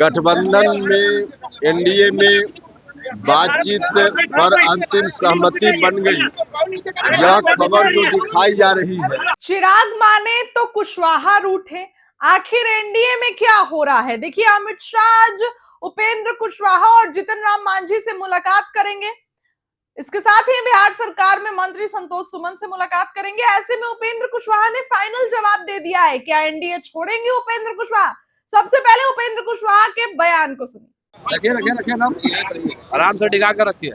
गठबंधन में एनडीए में बातचीत पर अंतिम सहमति बन गई। यह खबर जो दिखाई जा रही है। चिराग माने तो कुशवाहा रूठे, आखिर एनडीए में क्या हो रहा है? देखिए, अमित शाह आज उपेंद्र कुशवाहा और जीतन राम मांझी से मुलाकात करेंगे। इसके साथ ही बिहार सरकार में मंत्री संतोष सुमन से मुलाकात करेंगे। ऐसे में उपेंद्र कुशवाहा ने फाइनल जवाब दे दिया है। क्या एनडीए छोड़ेंगे उपेंद्र कुशवाहा? सबसे पहले उपेंद्र कुशवाहा के बयान को सुनिए। रखिए ना, आराम से टिका कर रखिए।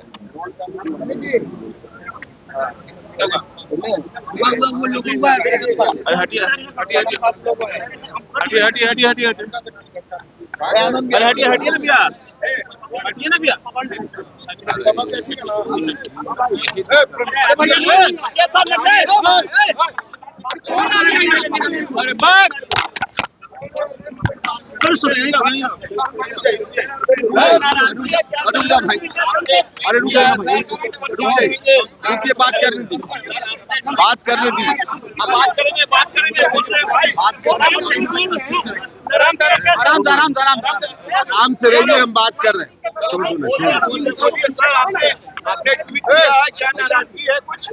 हटिए ना भैया, हटिए ना भैया। अरे रुक जाइए भाई, रुकिए, बात करने दी। बात करेंगे आराम से रहिए, हम बात कर रहे हैं। आपने ट्वीट किया, क्या नाराजगी है कुछ?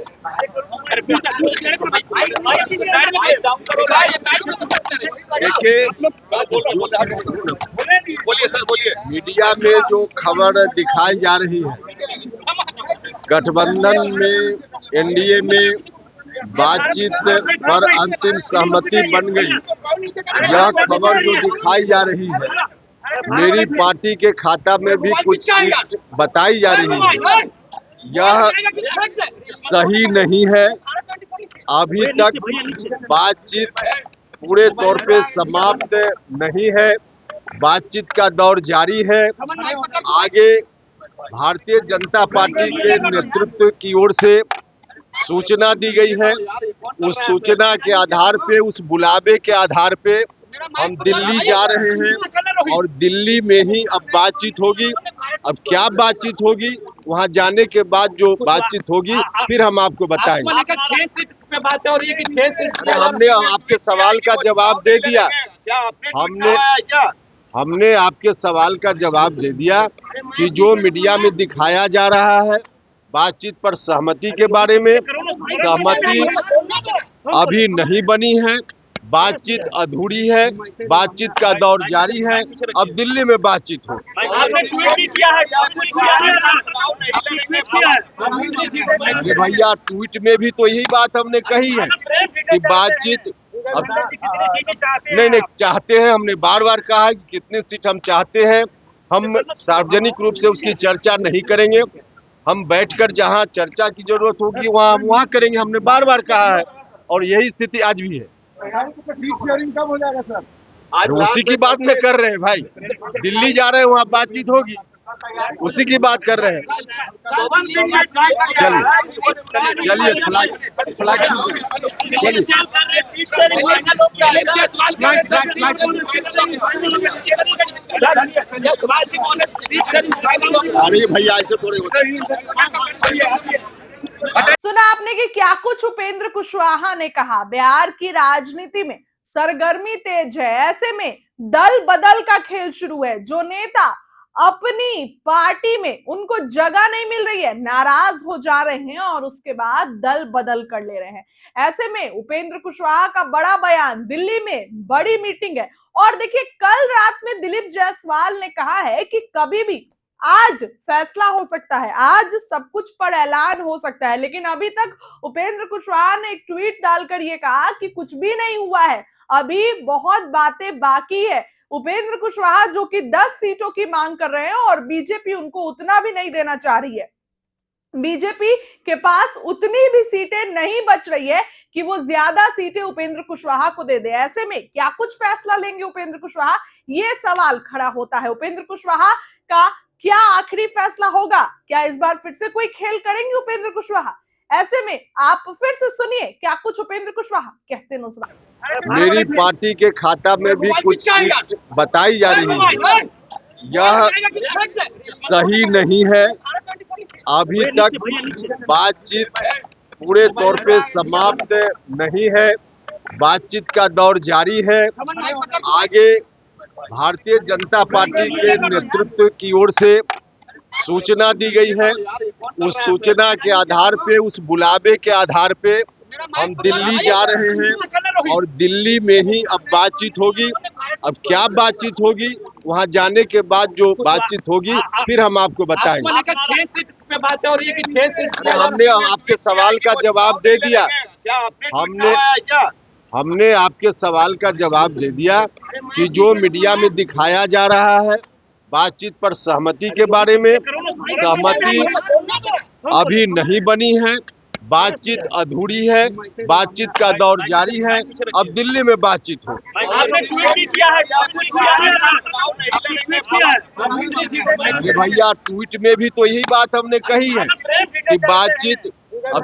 देखिए, बोलिए सर, बोलिए। मीडिया में जो खबर दिखाई जा रही है, गठबंधन में एनडीए में बातचीत पर अंतिम सहमति बन गई। यह खबर जो दिखाई जा रही है, मेरी पार्टी के खाता में भी कुछ सीट बताई जा रही है। यह सही नहीं है। अभी तक बातचीत पूरे तौर पे समाप्त नहीं है। बातचीत का दौर जारी है। आगे भारतीय जनता पार्टी के नेतृत्व की ओर से सूचना दी गई है। उस सूचना के आधार पे, उस बुलावे के आधार पे हम दिल्ली जा रहे हैं और दिल्ली में ही अब बातचीत होगी। अब क्या बातचीत होगी, वहां जाने के बाद जो बातचीत होगी फिर हम आपको बताएंगे। हमने आपके सवाल का जवाब दे दिया। हमने आपके सवाल का जवाब दे दिया कि जो मीडिया में दिखाया जा रहा है बातचीत पर सहमति के बारे में, सहमति अभी नहीं बनी है। बातचीत अधूरी है। बातचीत का दौर जारी है। अब दिल्ली में बातचीत हो। अरे भैया, ट्वीट में भी तो यही बात हमने कही है कि बातचीत अब नहीं चाहते हैं। हमने बार बार कहा है कि कितनी सीट हम चाहते हैं। हम सार्वजनिक रूप से उसकी चर्चा नहीं करेंगे। हम बैठकर जहां चर्चा की जरूरत होगी वहां करेंगे। हमने बार बार कहा है और यही स्थिति आज भी है। कब हो जाएगा सर? उसी की बात में कर रहे हैं भाई। दिल्ली जा रहे हैं, वहाँ बातचीत होगी, उसी की बात कर रहे हैं। चलिए फ्लैग चलिए। अरे भैया, ऐसे थोड़े होता है। सुना आपने कि क्या कुछ उपेंद्र कुशवाहा ने कहा। बिहार की राजनीति में सरगर्मी तेज है। ऐसे में दल बदल का खेल शुरू है। जो नेता अपनी पार्टी में उनको जगह नहीं मिल रही है, नाराज हो जा रहे हैं और उसके बाद दल बदल कर ले रहे हैं। ऐसे में उपेंद्र कुशवाहा का बड़ा बयान, दिल्ली में बड़ी मीटिंग है। और देखिए, कल रात में दिलीप जायसवाल ने कहा है कि कभी भी आज फैसला हो सकता है, आज सब कुछ पर ऐलान हो सकता है। लेकिन अभी तक उपेंद्र कुशवाहा ने एक ट्वीट डालकर यह कहा कि कुछ भी नहीं हुआ है, अभी बहुत बातें बाकी है। उपेंद्र कुशवाहा जो कि 10 सीटों की मांग कर रहे हैं और बीजेपी उनको उतना भी नहीं देना चाह रही है। बीजेपी के पास उतनी भी सीटें नहीं बच रही है कि वो ज्यादा सीटें उपेंद्र कुशवाहा को दे दे। ऐसे में क्या कुछ फैसला लेंगे उपेंद्र कुशवाहा, ये सवाल खड़ा होता है। उपेंद्र कुशवाहा का क्या आखिरी फैसला होगा? क्या इस बार फिर से कोई खेल करेंगे उपेंद्र कुशवाहा? ऐसे में आप फिर से सुनिए क्या कुछ उपेंद्र कुशवाहा कहते हैं। मेरी पार्टी के खाता में भी कुछ सीट बताई जा रही है। यह सही नहीं है। अभी तक बातचीत पूरे तौर पे समाप्त नहीं है। बातचीत का दौर जारी है। आगे भारतीय जनता पार्टी के नेतृत्व की ओर से सूचना दी गई है। उस सूचना के आधार पे, उस बुलावे के आधार पे हम दिल्ली जा रहे हैं और दिल्ली में ही अब बातचीत होगी। अब क्या बातचीत होगी, वहां जाने के बाद जो बातचीत होगी फिर हम आपको बताएंगे। 6 सीट पे बात हो रही है कि 6 सीट हमने आपके सवाल का जवाब दे दिया। हमने आपके सवाल का जवाब दे दिया कि जो मीडिया में दिखाया जा रहा है बातचीत पर सहमति के बारे में, सहमति अभी नहीं बनी है, बातचीत अधूरी है, बातचीत का दौर जारी है। अब दिल्ली में बातचीत हो। आपने ट्वीट भी किया है, अरे भैया, ट्वीट में भी तो यही बात हमने कही है कि बातचीत अब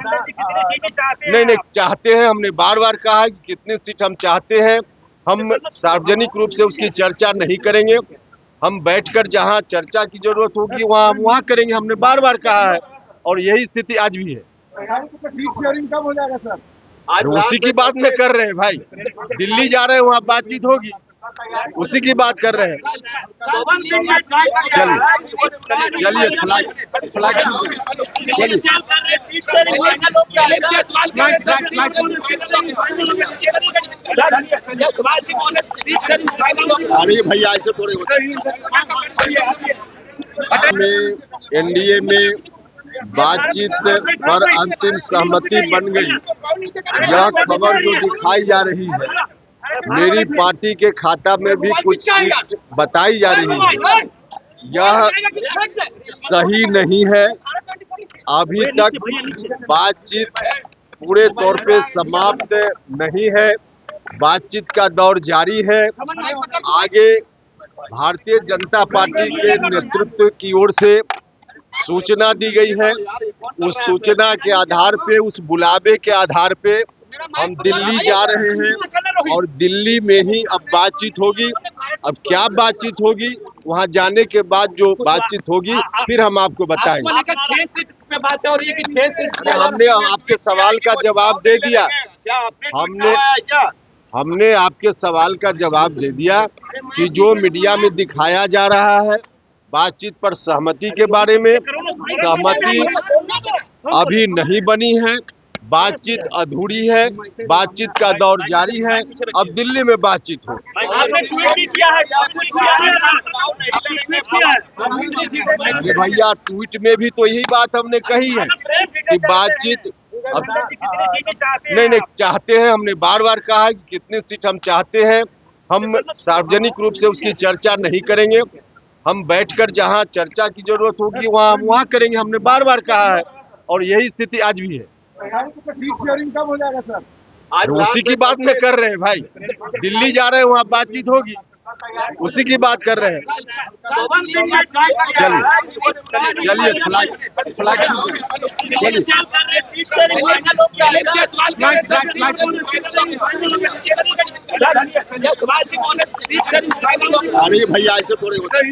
नहीं चाहते हैं। हमने बार बार कहा है कि कितनी सीट हम चाहते हैं, हम सार्वजनिक रूप से उसकी चर्चा नहीं करेंगे। हम बैठकर जहां चर्चा की जरूरत होगी वहां करेंगे। हमने बार बार कहा है और यही स्थिति आज भी है। सीट शेयरिंग कब हो जाएगा सर? आज उसी की बात में कर रहे हैं भाई। दिल्ली जा रहे हैं, वहां बातचीत होगी, उसी की बात कर रहे हैं। चलिए फ्लैग चलिए। अरे भैया ऐसे थोड़े होता है। एनडीए में बातचीत पर अंतिम सहमति बन गई, यह खबर जो दिखाई जा रही है, मेरी पार्टी के खाता में भी कुछ सीट बताई जा रही है, यह सही नहीं है। अभी तक बातचीत पूरे तौर पे समाप्त नहीं है, बातचीत का दौर जारी है। आगे भारतीय जनता पार्टी के नेतृत्व की ओर से सूचना दी गई है। उस सूचना के आधार पे, उस बुलावे के आधार पे हम दिल्ली जा रहे हैं और दिल्ली में ही अब बातचीत होगी। अब क्या बातचीत होगी, वहां जाने के बाद जो बातचीत होगी फिर हम आपको बताएंगे। 6 सीट पे बात हो रही है कि 6 सीट हमने आपके सवाल का जवाब दे दिया। हमने आपके सवाल का जवाब दे दिया कि जो मीडिया में दिखाया जा रहा है बातचीत पर सहमति के बारे में, सहमति अभी नहीं बनी है, बातचीत अधूरी है, बातचीत का दौर जारी है। अब दिल्ली में बातचीत हो। आपने ट्वीट भी किया है, अरे भैया, ट्वीट में भी तो यही बात हमने कही है कि बातचीत अब नहीं चाहते हैं। हमने बार बार कहा है कि कितनी सीट हम चाहते हैं, हम सार्वजनिक रूप से उसकी चर्चा नहीं करेंगे। हम बैठकर जहां चर्चा की जरूरत होगी वहां करेंगे। हमने बार बार कहा है और यही स्थिति आज भी है। सीट शेयरिंग कब हो जाएगा सर? आज उसी की बात में कर रहे हैं भाई। दिल्ली जा रहे हैं, वहां बातचीत होगी, उसी की बात कर रहे हैं। चलिए फ्लैग चलिए। अरे भैया ऐसे थोड़े होता है।